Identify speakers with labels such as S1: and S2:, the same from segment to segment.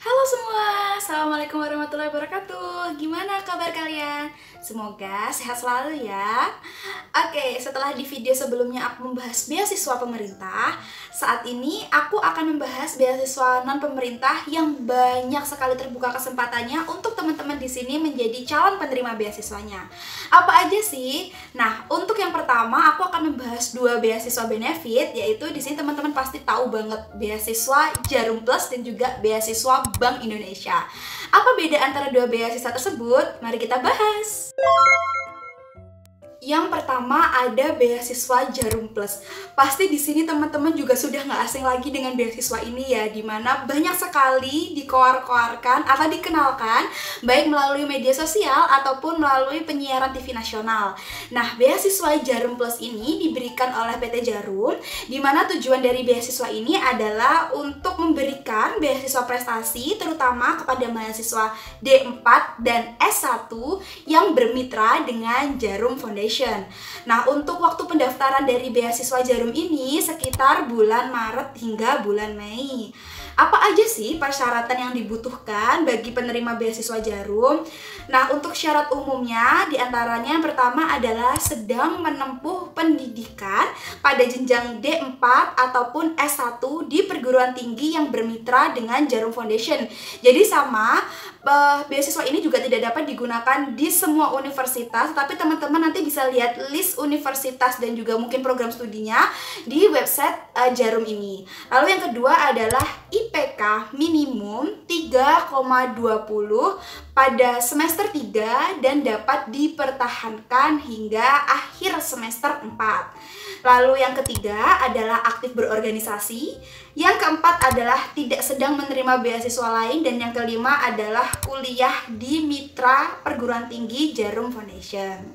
S1: Halo semua, Assalamualaikum warahmatullahi wabarakatuh. Gimana kabar kalian? Semoga sehat selalu ya. Oke, setelah di video sebelumnya aku membahas beasiswa pemerintah, saat ini aku akan membahas beasiswa non pemerintah yang banyak sekali terbuka kesempatannya untuk teman-teman di sini menjadi calon penerima beasiswanya. Apa aja sih? Nah, untuk yang pertama aku akan membahas dua beasiswa benefit, yaitu di sini teman-teman pasti tahu banget beasiswa Jarum Plus dan juga beasiswa Bank Indonesia. Apa beda antara dua beasiswa tersebut? Mari kita bahas. Yang pertama ada beasiswa Jarum Plus. Pasti di sini teman-teman juga sudah nggak asing lagi dengan beasiswa ini ya, dimana banyak sekali dikoar-koarkan atau dikenalkan baik melalui media sosial ataupun melalui penyiaran TV nasional. Nah, beasiswa Jarum Plus ini diberikan oleh PT Jarum, dimana tujuan dari beasiswa ini adalah untuk memberikan beasiswa prestasi terutama kepada mahasiswa D4 dan S1 yang bermitra dengan Jarum Foundation. Nah, untuk waktu pendaftaran dari beasiswa Jarum ini sekitar bulan Maret hingga bulan Mei. Apa aja sih persyaratan yang dibutuhkan bagi penerima beasiswa Jarum? Nah, untuk syarat umumnya diantaranya yang pertama adalah sedang menempuh pendidikan pada jenjang D4 ataupun S1 di perguruan tinggi yang bermitra dengan Jarum Foundation. Jadi sama, beasiswa ini juga tidak dapat digunakan di semua universitas, tapi teman-teman nanti bisa lihat list universitas dan juga mungkin program studinya di website Jarum ini. Lalu yang kedua adalah IPK minimum 3,20 pada semester 3 dan dapat dipertahankan hingga akhir semester 4. Lalu yang ketiga adalah aktif berorganisasi. Yang keempat adalah tidak sedang menerima beasiswa lain. Dan yang kelima adalah kuliah di mitra perguruan tinggi Jarum Foundation.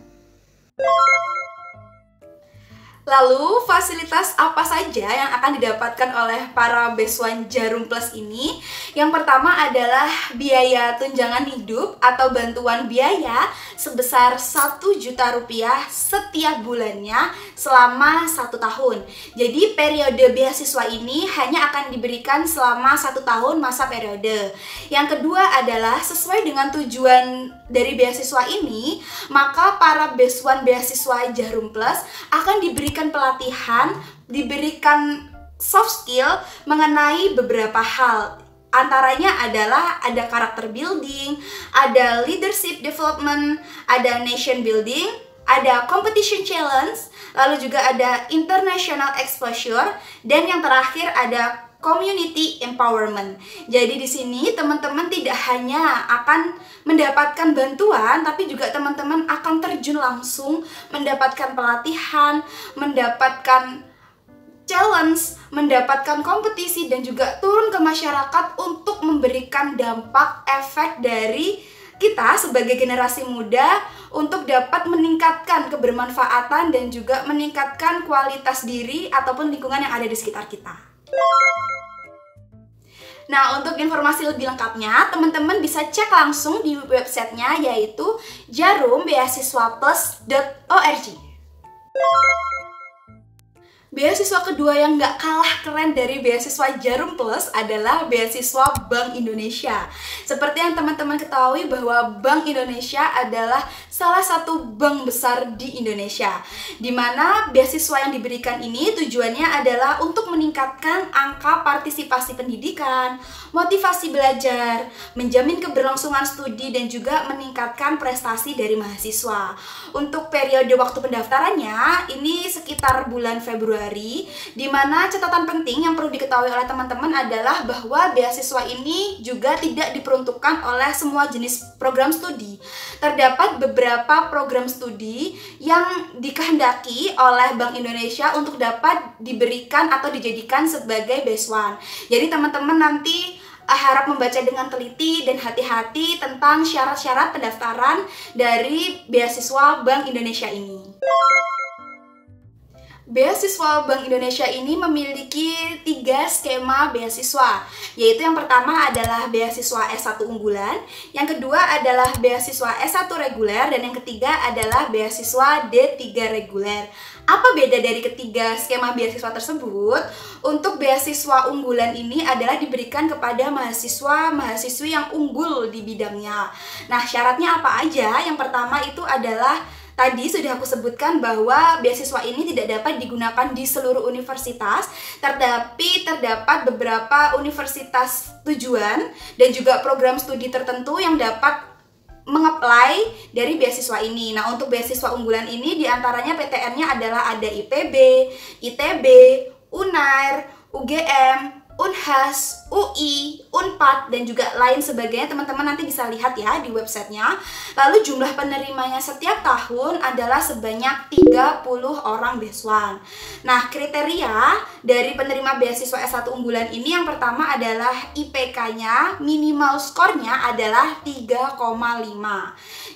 S1: Lalu, fasilitas apa saja yang akan didapatkan oleh para beasiswa Jarum Plus ini? Yang pertama adalah biaya tunjangan hidup atau bantuan biaya sebesar Rp1.000.000 setiap bulannya selama 1 tahun. Jadi, periode beasiswa ini hanya akan diberikan selama 1 tahun masa periode. Yang kedua adalah sesuai dengan tujuan dari beasiswa ini, maka para beasiswa Jarum Plus akan diberikan pelatihan, diberikan soft skill mengenai beberapa hal. Antaranya adalah ada karakter building, ada leadership development, ada nation building, ada competition challenge, lalu juga ada international exposure, dan yang terakhir ada community empowerment. Jadi di sini teman-teman tidak hanya akan mendapatkan bantuan, tapi juga teman-teman akan terjun langsung mendapatkan pelatihan, mendapatkan challenge, mendapatkan kompetisi, dan juga turun ke masyarakat untuk memberikan dampak efek dari kita sebagai generasi muda untuk dapat meningkatkan kebermanfaatan dan juga meningkatkan kualitas diri ataupun lingkungan yang ada di sekitar kita. Nah, untuk informasi lebih lengkapnya, teman-teman bisa cek langsung di websitenya, yaitu jarumbeasiswaplus.org. Beasiswa kedua yang nggak kalah keren dari beasiswa Jarum Plus adalah beasiswa Bank Indonesia. Seperti yang teman-teman ketahui bahwa Bank Indonesia adalah salah satu bank besar di Indonesia, di mana beasiswa yang diberikan ini tujuannya adalah untuk meningkatkan angka partisipasi pendidikan, motivasi belajar, menjamin keberlangsungan studi, dan juga meningkatkan prestasi dari mahasiswa. Untuk periode waktu pendaftarannya, ini sekitar bulan Februari, di mana catatan penting yang perlu diketahui oleh teman-teman adalah bahwa beasiswa ini juga tidak diperuntukkan oleh semua jenis program studi. Terdapat beberapa program studi yang dikehendaki oleh Bank Indonesia untuk dapat diberikan atau dijadikan sebagai beasiswa. Jadi teman-teman nanti harap membaca dengan teliti dan hati-hati tentang syarat-syarat pendaftaran dari beasiswa Bank Indonesia ini. Beasiswa Bank Indonesia ini memiliki 3 skema beasiswa, yaitu yang pertama adalah beasiswa S1 unggulan, yang kedua adalah beasiswa S1 reguler, dan yang ketiga adalah beasiswa D3 reguler. Apa beda dari ketiga skema beasiswa tersebut? Untuk beasiswa unggulan ini adalah diberikan kepada mahasiswa-mahasiswi yang unggul di bidangnya. Nah, syaratnya apa aja? Yang pertama itu adalah tadi sudah aku sebutkan bahwa beasiswa ini tidak dapat digunakan di seluruh universitas, tetapi terdapat beberapa universitas tujuan dan juga program studi tertentu yang dapat mengapply dari beasiswa ini. Nah, untuk beasiswa unggulan ini diantaranya PTN-nya adalah ada IPB, ITB, UNAIR, UGM, Unhas, UI, Unpad, dan juga lain sebagainya. Teman-teman nanti bisa lihat ya di websitenya. Lalu jumlah penerimanya setiap tahun adalah sebanyak 30 orang beasiswa. Nah, kriteria dari penerima beasiswa S1 unggulan ini yang pertama adalah IPK-nya, minimal skornya adalah 3,5.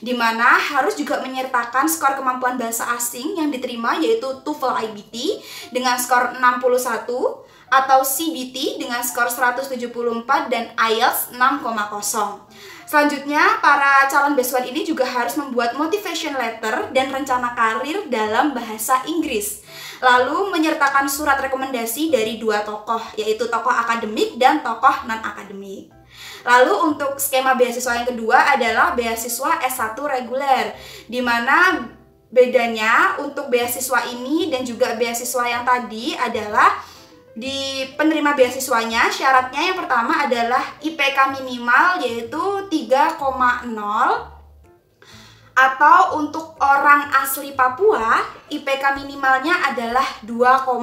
S1: Dimana harus juga menyertakan skor kemampuan bahasa asing yang diterima, yaitu TOEFL IBT dengan skor 61, atau CBT dengan skor 174, dan IELTS 6,0. Selanjutnya, para calon beasiswa ini juga harus membuat motivation letter dan rencana karir dalam bahasa Inggris. Lalu menyertakan surat rekomendasi dari 2 tokoh, yaitu tokoh akademik dan tokoh non-akademik. Lalu untuk skema beasiswa yang kedua adalah beasiswa S1 reguler, di mana bedanya untuk beasiswa ini dan juga beasiswa yang tadi adalah di penerima beasiswanya syaratnya yang pertama adalah IPK minimal yaitu 3,0, atau untuk orang asli Papua IPK minimalnya adalah 2,5.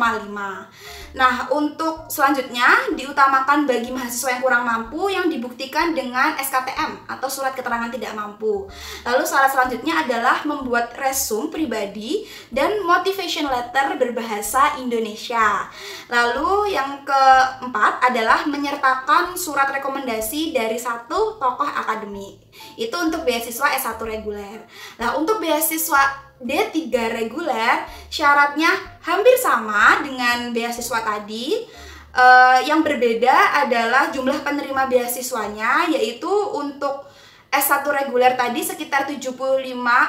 S1: Nah, untuk selanjutnya diutamakan bagi mahasiswa yang kurang mampu yang dibuktikan dengan SKTM atau surat keterangan tidak mampu. Lalu syarat selanjutnya adalah membuat resume pribadi dan motivation letter berbahasa Indonesia. Lalu yang keempat adalah menyertakan surat rekomendasi dari 1 tokoh akademik. Itu untuk beasiswa S1 reguler. Nah, untuk beasiswa D3 reguler syaratnya hampir sama dengan beasiswa tadi. Yang berbeda adalah jumlah penerima beasiswanya, yaitu untuk S1 reguler tadi sekitar 75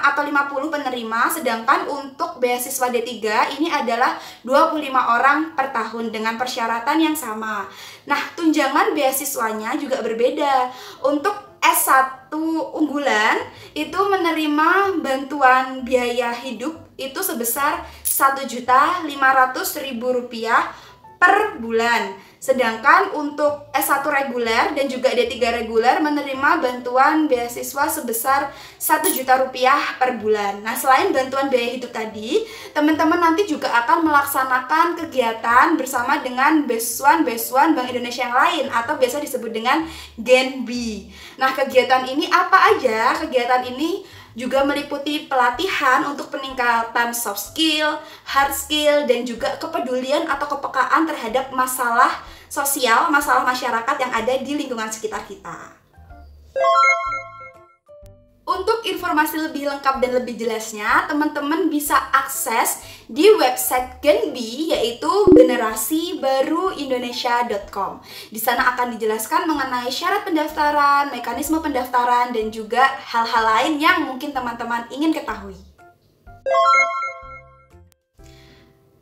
S1: atau 50 penerima, sedangkan untuk beasiswa D3 ini adalah 25 orang per tahun dengan persyaratan yang sama. Nah, tunjangan beasiswanya juga berbeda. Untuk S1 unggulan itu menerima bantuan biaya hidup itu sebesar Rp1.500.000 per bulan. Sedangkan untuk S1 reguler dan juga D3 reguler menerima bantuan beasiswa sebesar Rp1.000.000 per bulan. Nah, selain bantuan biaya hidup tadi, teman-teman nanti juga akan melaksanakan kegiatan bersama dengan beasiswan Bank Indonesia yang lain atau biasa disebut dengan Gen B. Nah, kegiatan ini apa aja? Kegiatan ini juga meliputi pelatihan untuk peningkatan soft skill, hard skill, dan juga kepedulian atau kepekaan terhadap masalah sosial, masalah masyarakat yang ada di lingkungan sekitar kita. Untuk informasi lebih lengkap dan lebih jelasnya, teman-teman bisa akses di website Gen B, yaitu generasibaruindonesia.com. Di sana akan dijelaskan mengenai syarat pendaftaran, mekanisme pendaftaran, dan juga hal-hal lain yang mungkin teman-teman ingin ketahui.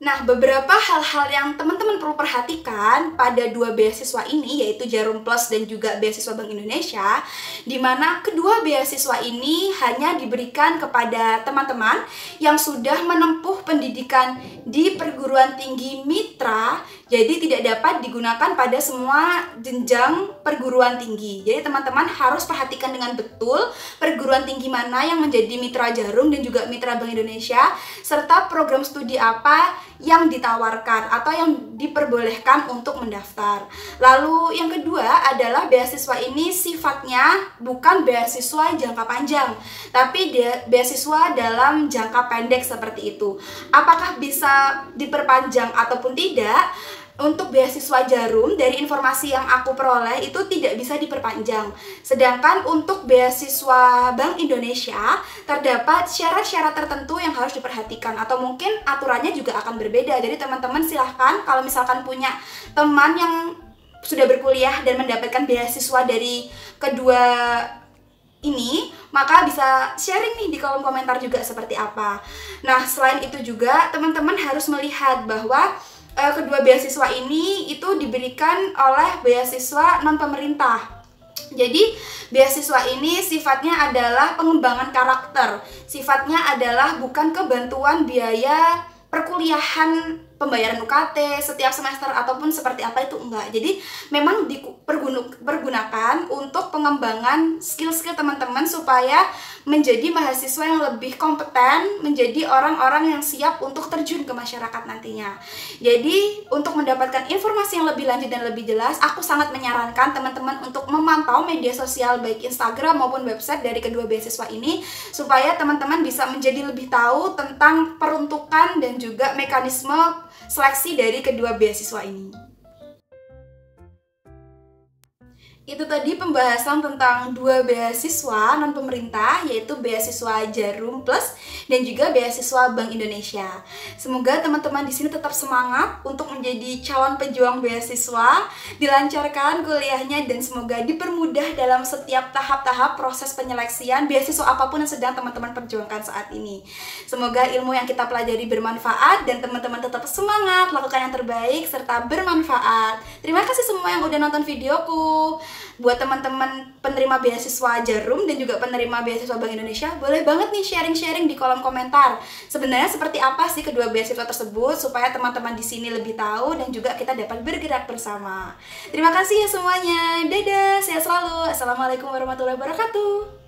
S1: Nah, beberapa hal-hal yang teman-teman perlu perhatikan pada 2 beasiswa ini, yaitu Jarum Plus dan juga beasiswa Bank Indonesia, di mana kedua beasiswa ini hanya diberikan kepada teman-teman yang sudah menempuh pendidikan di perguruan tinggi mitra, jadi tidak dapat digunakan pada semua jenjang perguruan tinggi. Jadi teman-teman harus perhatikan dengan betul perguruan tinggi mana yang menjadi mitra Jarum dan juga mitra Bank Indonesia, serta program studi apa yang ditawarkan atau yang diperbolehkan untuk mendaftar. Lalu yang kedua adalah beasiswa ini sifatnya bukan beasiswa jangka panjang, tapi beasiswa dalam jangka pendek seperti itu. Apakah bisa diperpanjang ataupun tidak? untuk beasiswa Jarum, dari informasi yang aku peroleh itu tidak bisa diperpanjang. Sedangkan untuk beasiswa Bank Indonesia terdapat syarat-syarat tertentu yang harus diperhatikan, atau mungkin aturannya juga akan berbeda. Jadi teman-teman silahkan kalau misalkan punya teman yang sudah berkuliah dan mendapatkan beasiswa dari kedua ini, maka bisa sharing nih di kolom komentar juga seperti apa. Nah, selain itu juga teman-teman harus melihat bahwa kedua beasiswa ini itu diberikan oleh beasiswa non pemerintah. Jadi beasiswa ini sifatnya adalah pengembangan karakter. Sifatnya adalah bukan kebantuan biaya perkuliahan, pembayaran UKT setiap semester ataupun seperti apa, itu enggak. Jadi memang dipergunakan untuk pengembangan skill-skill teman-teman supaya menjadi mahasiswa yang lebih kompeten, menjadi orang-orang yang siap untuk terjun ke masyarakat nantinya. Jadi untuk mendapatkan informasi yang lebih lanjut dan lebih jelas, aku sangat menyarankan teman-teman untuk memantau media sosial baik Instagram maupun website dari kedua beasiswa ini, supaya teman-teman bisa menjadi lebih tahu tentang peruntukan dan juga mekanisme seleksi dari kedua beasiswa ini. Itu tadi pembahasan tentang dua beasiswa non pemerintah, yaitu beasiswa Jarum Plus dan juga beasiswa Bank Indonesia. Semoga teman-teman di sini tetap semangat untuk menjadi calon pejuang beasiswa, dilancarkan kuliahnya, dan semoga dipermudah dalam setiap tahap-tahap proses penyeleksian beasiswa apapun yang sedang teman-teman perjuangkan saat ini. Semoga ilmu yang kita pelajari bermanfaat dan teman-teman tetap semangat, lakukan yang terbaik serta bermanfaat. Terima kasih semua yang udah nonton videoku. Buat teman-teman penerima beasiswa Jarum dan juga penerima beasiswa Bank Indonesia, boleh banget nih sharing-sharing di kolom komentar. Sebenarnya seperti apa sih kedua beasiswa tersebut, supaya teman-teman di sini lebih tahu dan juga kita dapat bergerak bersama. Terima kasih ya semuanya. Dadah, sehat selalu. Assalamualaikum warahmatullahi wabarakatuh.